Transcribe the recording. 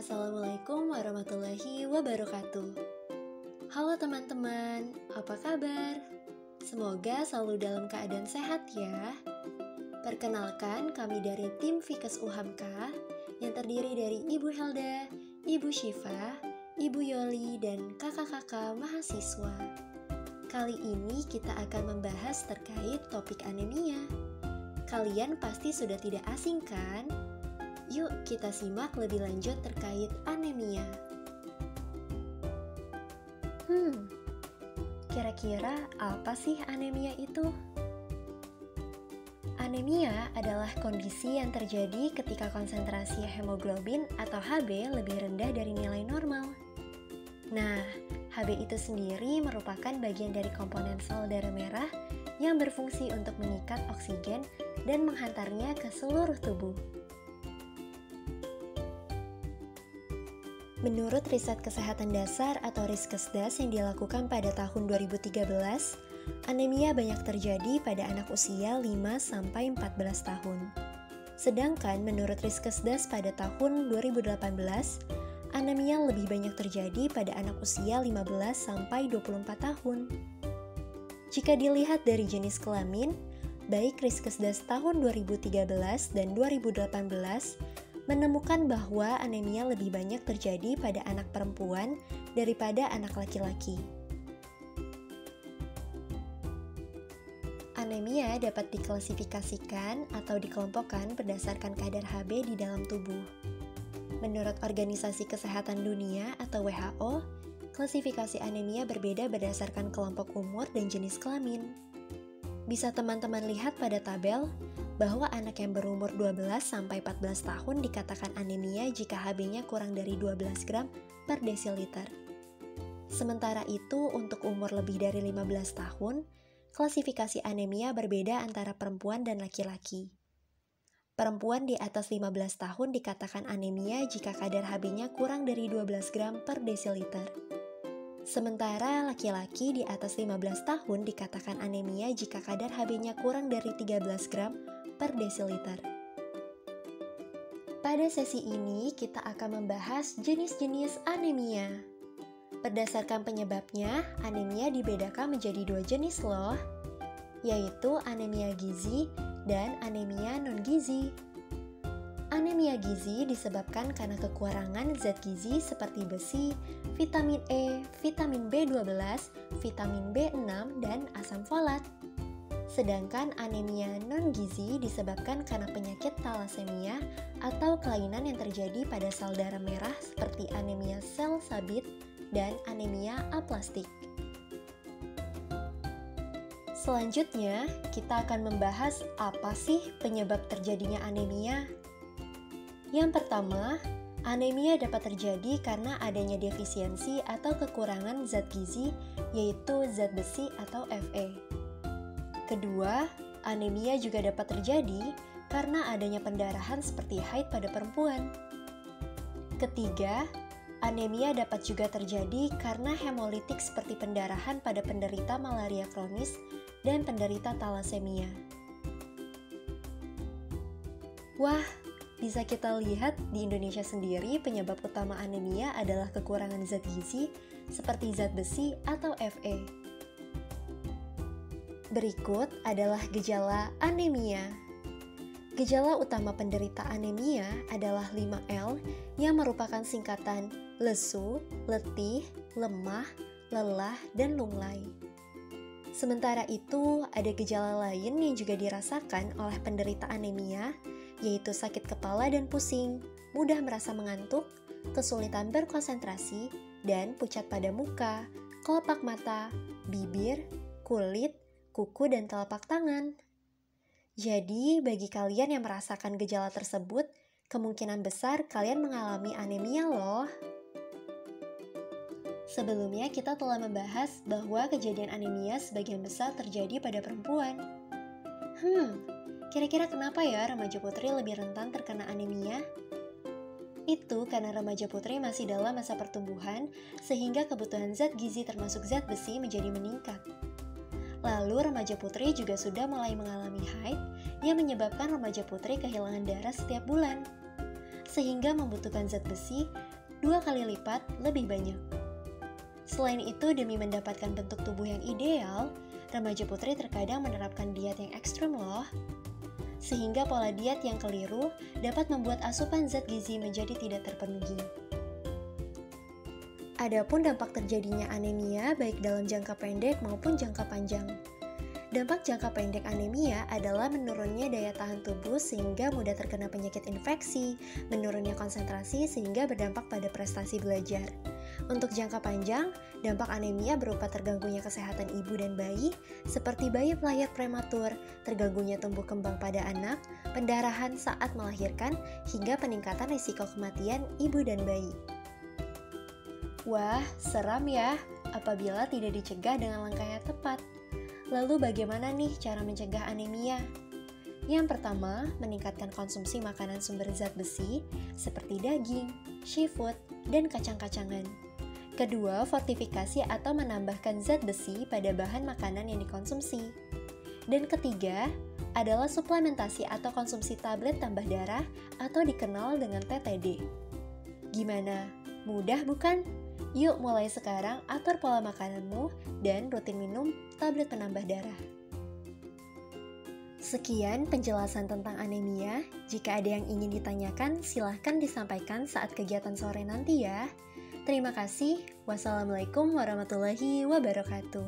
Assalamualaikum warahmatullahi wabarakatuh. Halo teman-teman, apa kabar? Semoga selalu dalam keadaan sehat ya. Perkenalkan, kami dari tim Fikes UHAMKA yang terdiri dari Ibu Helda, Ibu Syifa, Ibu Yoli, dan kakak-kakak mahasiswa. Kali ini kita akan membahas terkait topik anemia. Kalian pasti sudah tidak asing kan? Yuk kita simak lebih lanjut terkait anemia. Kira-kira apa sih anemia itu? Anemia adalah kondisi yang terjadi ketika konsentrasi hemoglobin atau Hb lebih rendah dari nilai normal. Nah, Hb itu sendiri merupakan bagian dari komponen sel darah merah yang berfungsi untuk mengikat oksigen dan menghantarnya ke seluruh tubuh. Menurut riset kesehatan dasar atau Riskesdas yang dilakukan pada tahun 2013, anemia banyak terjadi pada anak usia 5-14 tahun. Sedangkan menurut Riskesdas pada tahun 2018, anemia lebih banyak terjadi pada anak usia 15-24 tahun. Jika dilihat dari jenis kelamin, baik Riskesdas tahun 2013 dan 2018 menemukan bahwa anemia lebih banyak terjadi pada anak perempuan daripada anak laki-laki. Anemia dapat diklasifikasikan atau dikelompokkan berdasarkan kadar Hb di dalam tubuh. Menurut Organisasi Kesehatan Dunia atau WHO, klasifikasi anemia berbeda berdasarkan kelompok umur dan jenis kelamin. Bisa teman-teman lihat pada tabel bahwa anak yang berumur 12-14 tahun dikatakan anemia jika Hb-nya kurang dari 12 gram per desiliter. Sementara itu, untuk umur lebih dari 15 tahun, klasifikasi anemia berbeda antara perempuan dan laki-laki. Perempuan di atas 15 tahun dikatakan anemia jika kadar Hb-nya kurang dari 12 gram per desiliter. Sementara laki-laki di atas 15 tahun dikatakan anemia jika kadar Hb-nya kurang dari 13 gram per desiliter. Pada sesi ini kita akan membahas jenis-jenis anemia. Berdasarkan penyebabnya, anemia dibedakan menjadi dua jenis loh, yaitu anemia gizi dan anemia non-gizi. Anemia gizi disebabkan karena kekurangan zat gizi seperti besi, vitamin E, vitamin B12, vitamin B6, dan asam folat. Sedangkan anemia non-gizi disebabkan karena penyakit talasemia atau kelainan yang terjadi pada sel darah merah seperti anemia sel sabit dan anemia aplastik. Selanjutnya, kita akan membahas apa sih penyebab terjadinya anemia. Yang pertama, anemia dapat terjadi karena adanya defisiensi atau kekurangan zat gizi, yaitu zat besi atau Fe. Kedua, anemia juga dapat terjadi karena adanya pendarahan seperti haid pada perempuan. Ketiga, anemia dapat juga terjadi karena hemolitik seperti pendarahan pada penderita malaria kronis dan penderita talasemia. Wah, bisa kita lihat di Indonesia sendiri penyebab utama anemia adalah kekurangan zat gizi seperti zat besi atau Fe. Berikut adalah gejala anemia. Gejala utama penderita anemia adalah 5L yang merupakan singkatan lesu, letih, lemah, lelah, dan lunglai. Sementara itu, ada gejala lain yang juga dirasakan oleh penderita anemia, yaitu sakit kepala dan pusing, mudah merasa mengantuk, kesulitan berkonsentrasi, dan pucat pada muka, kelopak mata, bibir, kulit, kuku, dan telapak tangan. Jadi, bagi kalian yang merasakan gejala tersebut, kemungkinan besar kalian mengalami anemia loh. Sebelumnya kita telah membahas bahwa kejadian anemia sebagian besar terjadi pada perempuan. Kira-kira kenapa ya remaja putri lebih rentan terkena anemia? Itu karena remaja putri masih dalam masa pertumbuhan, sehingga kebutuhan zat gizi termasuk zat besi menjadi meningkat. Lalu remaja putri juga sudah mulai mengalami haid yang menyebabkan remaja putri kehilangan darah setiap bulan. sehingga membutuhkan zat besi 2 kali lipat lebih banyak. Selain itu, demi mendapatkan bentuk tubuh yang ideal, remaja putri terkadang menerapkan diet yang ekstrem loh. Sehingga pola diet yang keliru dapat membuat asupan zat gizi menjadi tidak terpenuhi. Adapun dampak terjadinya anemia baik dalam jangka pendek maupun jangka panjang. Dampak jangka pendek anemia adalah menurunnya daya tahan tubuh sehingga mudah terkena penyakit infeksi, menurunnya konsentrasi sehingga berdampak pada prestasi belajar. Untuk jangka panjang, dampak anemia berupa terganggunya kesehatan ibu dan bayi, seperti bayi lahir prematur, terganggunya tumbuh kembang pada anak, pendarahan saat melahirkan, hingga peningkatan risiko kematian ibu dan bayi. Wah, seram ya apabila tidak dicegah dengan langkah yang tepat. Lalu bagaimana nih cara mencegah anemia? Yang pertama, meningkatkan konsumsi makanan sumber zat besi seperti daging, seafood, dan kacang-kacangan. Kedua, fortifikasi atau menambahkan zat besi pada bahan makanan yang dikonsumsi. Dan ketiga, adalah suplementasi atau konsumsi tablet tambah darah atau dikenal dengan TTD. Gimana? Mudah bukan? Yuk mulai sekarang atur pola makananmu dan rutin minum tablet penambah darah. Sekian penjelasan tentang anemia. Jika ada yang ingin ditanyakan, silahkan disampaikan saat kegiatan sore nanti ya. Terima kasih. Wassalamualaikum warahmatullahi wabarakatuh.